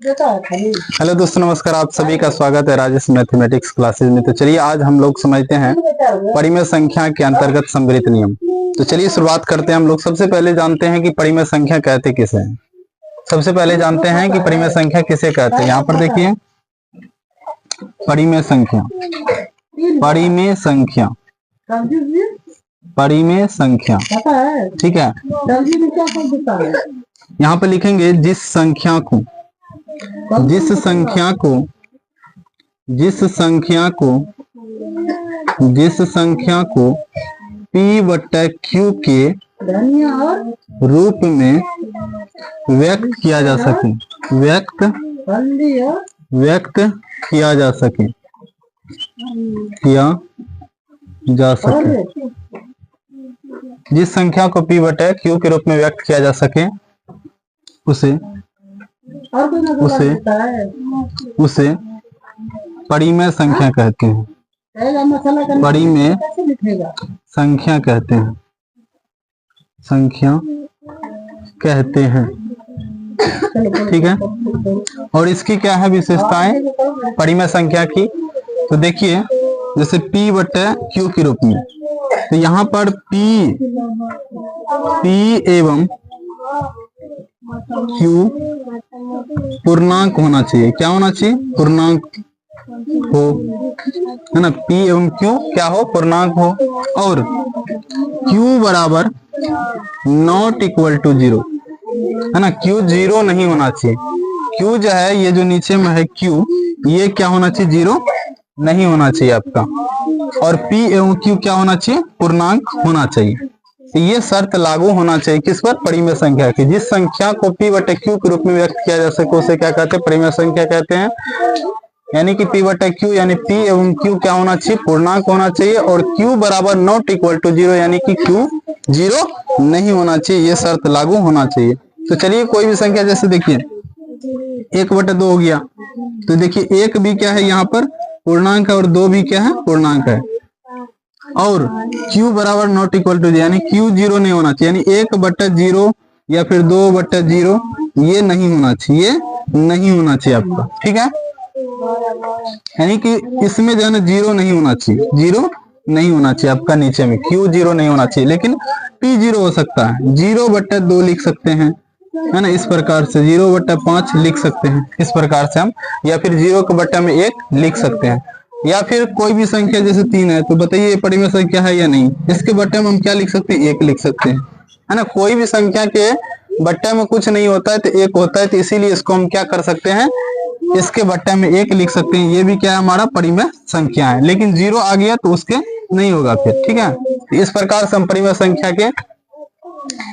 Hello दोस्तों, नमस्कार। आप सभी का स्वागत है राजेश मैथमेटिक्स क्लासेस में। तो चलिए आज हम लोग समझते हैं परिमेय संख्या के अंतर्गत समृद्ध नियम। तो चलिए शुरुआत करते हैं। हम लोग सबसे पहले जानते हैं कि परिमेय संख्या कहते किसे हैं। सबसे पहले जानते हैं कि परिमेय संख्या किसे कहते हैं। यहाँ पर देखिए परिमेय संख्या, परिमेय संख्या, परिमेय संख्या, ठीक है। यहाँ पर लिखेंगे जिस संख्या को P/Q के रूप में व्यक्त किया जा सके, जिस संख्या को P/Q के रूप में व्यक्त किया जा सके उसे परिमेय संख्या कहते हैं। परिमेय संख्या कहते हैं, ठीक है। और इसकी क्या है विशेषताएं परिमेय संख्या की। तो देखिए जैसे P/Q के रूप में, तो यहाँ पर P एवं Q पूर्णांक होना चाहिए। क्या होना चाहिए? पूर्णांक हो, है ना। P एवं Q क्या हो? पूर्णांक हो। और Q बराबर नॉट इक्वल टू 0, है ना। Q 0 नहीं होना चाहिए। Q जो है, ये जो नीचे में है Q, ये क्या होना चाहिए? 0 नहीं होना चाहिए आपका। और P एवं Q क्या होना चाहिए? पूर्णांक होना चाहिए। ये शर्त लागू होना चाहिए किस पर? परिमेय संख्या की। जिस संख्या को P/Q के रूप में व्यक्त किया जा सके उसे क्या कहते हैं? परिमेय संख्या कहते हैं। यानी कि P/Q यानी P एवं Q क्या होना चाहिए? पूर्णांक होना चाहिए। और Q बराबर नॉट इक्वल टू 0 यानी कि Q 0 नहीं होना चाहिए। ये शर्त लागू होना चाहिए। तो चलिए कोई भी संख्या, जैसे देखिए 1/2 हो गया, तो देखिए 1 भी क्या है यहाँ पर? पूर्णांक है। और 2 भी क्या है? पूर्णांक है। और Q बराबर नॉट इक्वल टू, यानी Q 0 नहीं होना चाहिए। यानी 1/0 या फिर 2/0 ये नहीं होना चाहिए, नहीं होना चाहिए आपका, ठीक है। यानी कि इसमें जो है ना 0 नहीं होना चाहिए, 0 नहीं होना चाहिए आपका। नीचे में Q 0 नहीं होना चाहिए, लेकिन P 0 हो सकता है। 0/2 लिख सकते हैं, है ना। इस प्रकार से 0/5 लिख सकते हैं, इस प्रकार से हम। या फिर 0/1 लिख सकते हैं। या फिर कोई भी संख्या जैसे 3 है, तो बताइए परिमेय संख्या है या नहीं? इसके बट्टे में हम क्या लिख सकते हैं? 1 लिख सकते हैं, है ना। कोई भी संख्या के बट्टे में कुछ नहीं होता है तो 1 होता है, तो इसीलिए इसको हम क्या कर सकते हैं? इसके बट्टे में 1 लिख सकते हैं। ये भी क्या है? हमारा परिमेय संख्या है। लेकिन 0 आ गया तो उसके नहीं होगा फिर, ठीक है। इस प्रकार से हम परिमेय संख्या के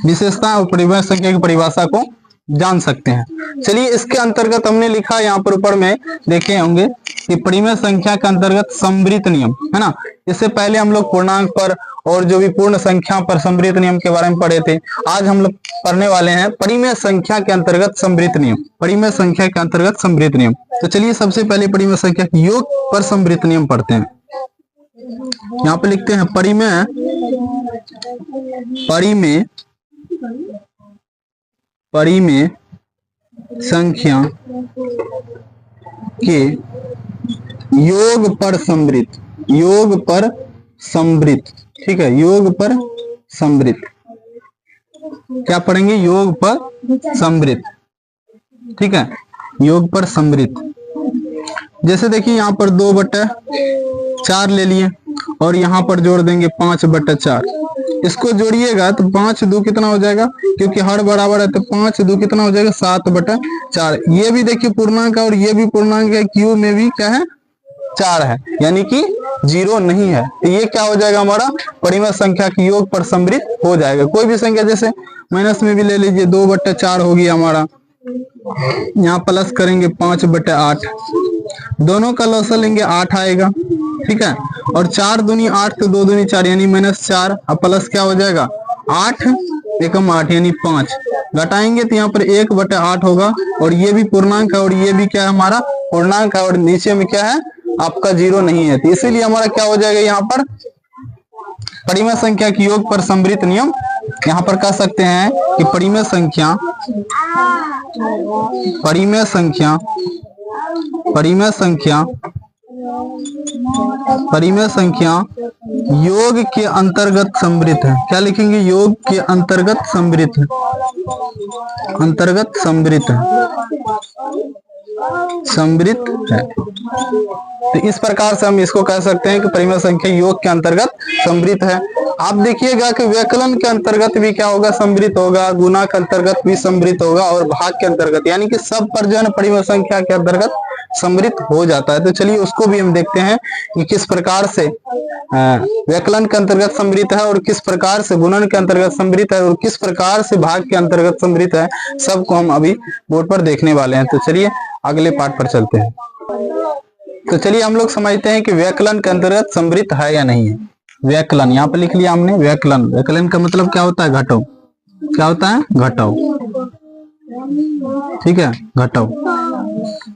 विशेषता और परिमेय संख्या की परिभाषा को जान सकते हैं। चलिए इसके अंतर्गत हमने लिखा यहाँ पर ऊपर में देखे होंगे कि परिमेय संख्या के अंतर्गत समृद्ध नियम, है ना। इससे पहले हम लोग पूर्णांक पर और जो भी पूर्ण संख्या पर समृद्ध नियम के बारे में पढ़े थे। आज हम लोग पढ़ने वाले हैं परिमेय संख्या के अंतर्गत समृद्ध नियम। परिमेय संख्या के अंतर्गत समृद्ध नियम। तो चलिए सबसे पहले परिमेय संख्या के योग पर समृद्ध नियम पढ़ते हैं। यहाँ पे लिखते हैं परिमेय संख्या के योग पर समृद्ध, ठीक है। योग पर समृद्ध क्या पढ़ेंगे? योग पर समृद्ध, ठीक है। योग पर समृद्ध। जैसे देखिए यहाँ पर 2/4 ले लिए और यहाँ पर जोड़ देंगे 5/4। इसको जोड़िएगा तो 5 2 कितना हो जाएगा? क्योंकि हर बराबर है तो 5 2 कितना हो जाएगा? 7/4। ये भी देखिए पूर्णांक है और ये भी पूर्णांक है। Q में भी क्या है? 4 है, यानी कि 0 नहीं है। तो ये क्या हो जाएगा? हमारा परिमेय संख्या के योग पर समृद्ध हो जाएगा। कोई भी संख्या, जैसे माइनस में भी ले लीजिए, 2/4 हो गया हमारा। यहाँ प्लस करेंगे 5/8, दोनों का लॉसा लेंगे 8 आएगा, ठीक है। और 4 दूनी 8 तो 2 दूनी 4 यानी -4। अब प्लस क्या हो जाएगा? 8 एकम 8 यानी 5। घटाएंगे तो यहाँ पर 1/8 होगा। और ये भी पूर्णांक है और ये भी क्या है? हमारा पूर्णांक है। और नीचे में क्या है? आपका 0 नहीं है, तो इसीलिए हमारा क्या हो जाएगा? यहाँ पर परिमेय संख्या के योग पर समृद्ध नियम यहाँ पर कह सकते हैं कि परिमेय संख्या योग के अंतर्गत समृद्ध है। क्या लिखेंगे? योग के अंतर्गत समृद्ध है, समृद्ध है। तो इस प्रकार से हम इसको कह सकते हैं कि परिमेय संख्या योग के अंतर्गत समृद्ध है। आप देखिएगा कि व्यकलन के अंतर्गत भी क्या होगा? समृद्ध होगा, गुना के अंतर्गत भी समृद्ध होगा और भाग के अंतर्गत, यानी कि सब पर जो है परिमेय संख्या के अंतर्गत समृद्ध हो जाता है। तो चलिए उसको भी हम देखते हैं कि किस प्रकार से व्यकलन के अंतर्गत समृद्ध है और किस प्रकार से गुणन के अंतर्गत समृद्ध है और किस प्रकार से भाग के अंतर्गत समृद्ध है। सबको हम अभी बोर्ड पर देखने वाले हैं। तो चलिए अगले पाठ पर चलते हैं। तो चलिए हम लोग समझते हैं कि व्यकलन के अंतर्गत समृद्ध है या नहीं है। व्यकलन यहाँ पर लिख लिया हमने। व्यकलन का मतलब क्या होता है? घटाव। क्या होता है? घटाव। ठीक है, घटाव।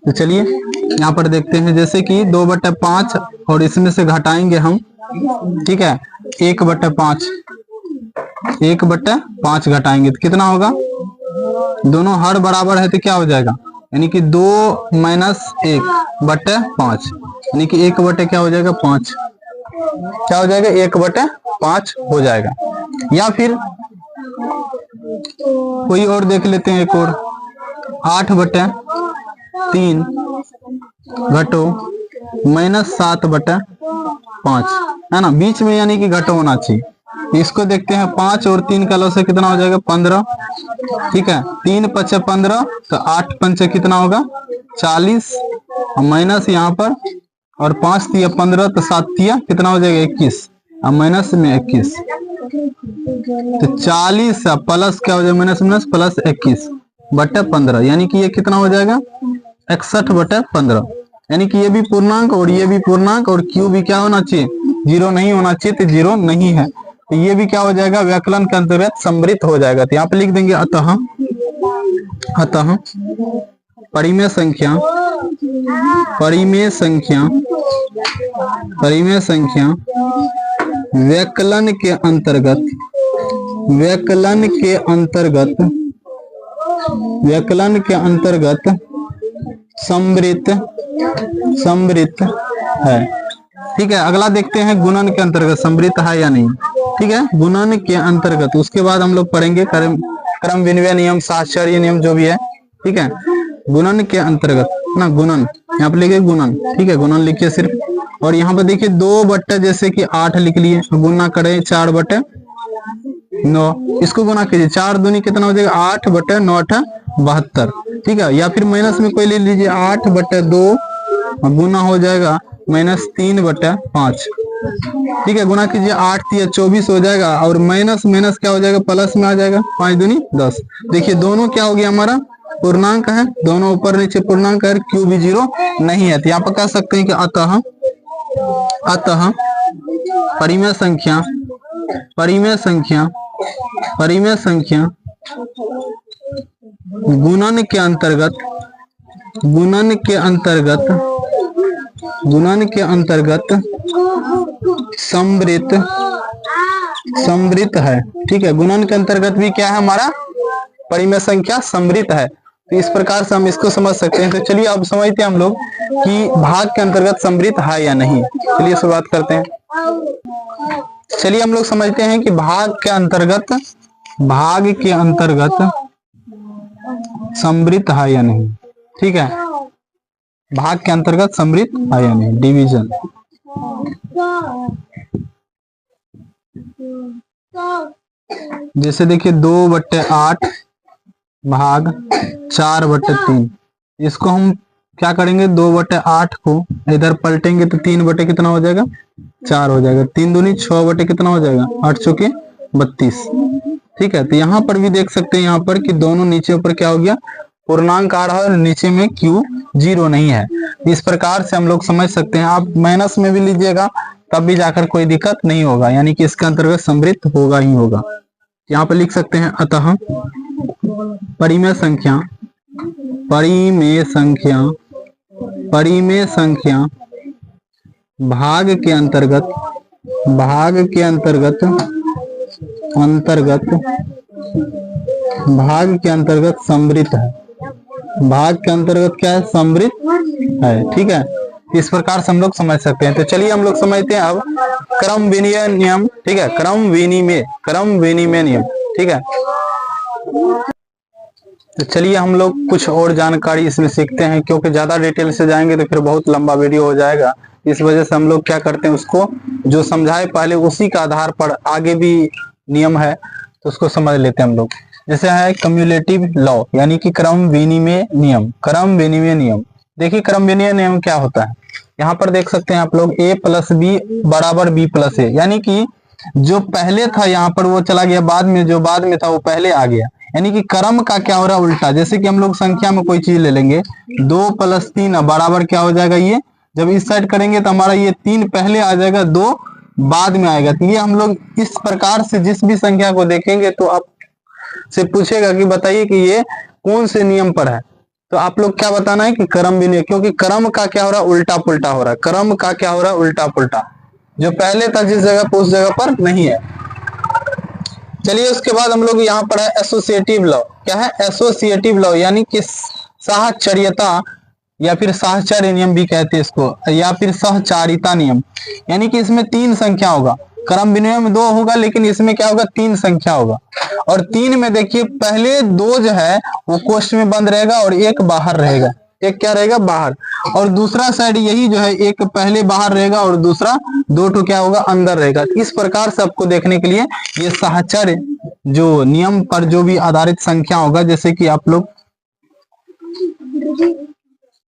तो चलिए यहाँ पर देखते हैं, जैसे कि 2/5 और इसमें से घटाएंगे हम, ठीक है, 1/5, 1/5 घटाएंगे तो कितना होगा? दोनों हर बराबर है तो क्या हो जाएगा? यानी कि 2 - 1/5, यानी कि 1 क्या हो जाएगा? 5। क्या हो जाएगा? 1/5 हो जाएगा। या फिर कोई और देख लेते हैं, एक और 8/3 घटो -7/5 है ना, बीच में यानी कि घटो होना चाहिए। इसको देखते हैं, 5 और 3 का लॉस कितना हो जाएगा? 15। ठीक है, 3 × 5 = 15, तो 8 × 5 कितना होगा? 40, और माइनस यहाँ पर, और 5 × 3 = 15, तो 7 × 3 कितना हो जाएगा? 21, और माइनस में 21, तो 40 प्लस क्या हो जाएगा? माइनस प्लस 21/15, यानी कि ये कितना हो जाएगा? 61/15। यानी कि ये भी पूर्णांक और ये भी पूर्णांक, और क्यू भी क्या होना चाहिए? 0 नहीं होना चाहिए, तो 0 नहीं है। तो ये भी क्या हो जाएगा? व्यकलन के अंतर्गत समृद्ध हो जाएगा। तो यहाँ पे लिख देंगे, अतः परिमेय संख्या व्यकलन के अंतर्गत समृद्ध है। ठीक है, अगला देखते हैं गुणन के अंतर्गत समृद्ध है या नहीं। ठीक है, गुणन के अंतर्गत, उसके बाद हम लोग पढ़ेंगे क्रम विनिमय नियम, साहचर्य नियम, जो भी है। ठीक है, गुणन के अंतर्गत ना, गुणन यहाँ पे लिखिए गुणन। ठीक है, गुणन लिखिए सिर्फ। और यहाँ पे देखिए 2 जैसे कि 8 लिख लिए, गुना करें 4/9, इसको गुना कीजिए, 4 दूनी कितना हो जाएगा? 8/9 = 72। ठीक है, या फिर माइनस में कोई ले लीजिए, 8/2 गुना हो जाएगा -3/5। ठीक है, गुना कीजिए, 8 × 3 = 24 हो जाएगा, और माइनस क्या हो जाएगा? प्लस में आ जाएगा, 5 दूनी 10। देखिए दोनों क्या हो गया? हमारा पूर्णांक है, दोनों ऊपर नीचे पूर्णांक है, क्यू भी 0 नहीं है। तो यहाँ पर कह सकते हैं कि अतः परिमेय संख्या गुणन के अंतर्गत समृद्ध है। ठीक है, गुणन के अंतर्गत भी क्या है? हमारा परिमेय संख्या समृद्ध है। तो इस प्रकार से हम इसको समझ सकते हैं। तो चलिए अब समझते हैं हम लोग कि भाग के अंतर्गत समृद्ध है या नहीं। चलिए शुरुआत करते हैं। चलिए हम लोग समझते हैं कि भाग के अंतर्गत समृद्ध है या नहीं। ठीक है, भाग के अंतर्गत समृद्ध है या नहीं, डिवीजन। जैसे देखिए 2/8 भाग 4/3, इसको हम क्या करेंगे? 2/8 को इधर पलटेंगे तो 3 कितना हो जाएगा? 4 हो जाएगा। 3 दूनी 6 कितना हो जाएगा? 8 × 4 = 32। ठीक है, तो यहाँ पर भी देख सकते हैं, यहाँ पर कि दोनों नीचे ऊपर क्या हो गया? पूर्णांक आ रहा है, और नीचे में क्यू 0 नहीं है। इस प्रकार से हम लोग समझ सकते हैं। आप माइनस में भी लीजिएगा तब भी जाकर कोई दिक्कत नहीं होगा, यानी कि इसके अंतर्गत समृद्ध होगा ही होगा। यहाँ पे लिख सकते हैं, अतः परिमेय संख्या भाग के अंतर्गत भाग के अंतर्गत सम्मिलित है। भाग के अंतर्गत क्या है? सम्मिलित है। ठीक है, इस प्रकार से हम लोग समझ सकते हैं। तो चलिए हम लोग समझते हैं अब क्रम विनिमय नियम। ठीक है, क्रम विनिमय नियम। ठीक है, तो चलिए हम लोग कुछ और जानकारी इसमें सीखते हैं, क्योंकि ज्यादा डिटेल से जाएंगे तो फिर बहुत लंबा वीडियो हो जाएगा। इस वजह से हम लोग क्या करते हैं, उसको जो समझाए पहले उसी का आधार पर आगे भी नियम है तो उसको समझ लेते हैं हम लोग। जैसे है क्यूमुलेटिव लॉ, यानी कि क्रम विनिमय नियम। देखिए क्रम विनिमय नियम क्या होता है, यहाँ पर देख सकते हैं आप लोग a + b = b + a, यानी कि जो पहले था यहाँ पर वो चला गया बाद में, जो बाद में था वो पहले आ गया। यानी कि क्रम का क्या हो रहा है? उल्टा। जैसे कि हम लोग संख्या में कोई चीज ले लेंगे, 2 + 3 बराबर क्या हो जाएगा? ये जब इस साइड करेंगे तो हमारा ये 3 पहले आ जाएगा, 2 बाद में आएगा। तो ये हम लोग इस प्रकार से जिस भी संख्या को देखेंगे तो आप से पूछेगा कि बताइए कि ये कौन से नियम पर है, तो आप लोग क्या बताना है कि क्रम विनिमय, क्योंकि क्रम का क्या हो रहा है? उल्टा पुल्टा हो रहा है। क्रम का क्या हो रहा है? उल्टा पुल्टा। जो पहले था जिस जगह पर उस जगह पर नहीं है। चलिए उसके बाद हम लोग यहाँ पर है एसोसिएटिव लॉ। क्या है? एसोसिएटिव लॉ, यानी कि साहचर्यता या फिर साहचर्य नियम भी कहते हैं इसको, या फिर सहचारिता नियम। यानी कि इसमें 3 संख्या होगा। क्रम विनिमय में 2 होगा, लेकिन इसमें क्या होगा? 3 संख्या होगा। और 3 में देखिए पहले 2 जो है वो कोष्ठ में बंद रहेगा और 1 बाहर रहेगा। एक क्या रहेगा? बाहर। और दूसरा साइड यही जो है, एक पहले बाहर रहेगा और दूसरा 2 ठो क्या होगा? अंदर रहेगा। इस प्रकार से आपको देखने के लिए ये साहचर्य जो नियम पर जो भी आधारित संख्या होगा, जैसे कि आप लोग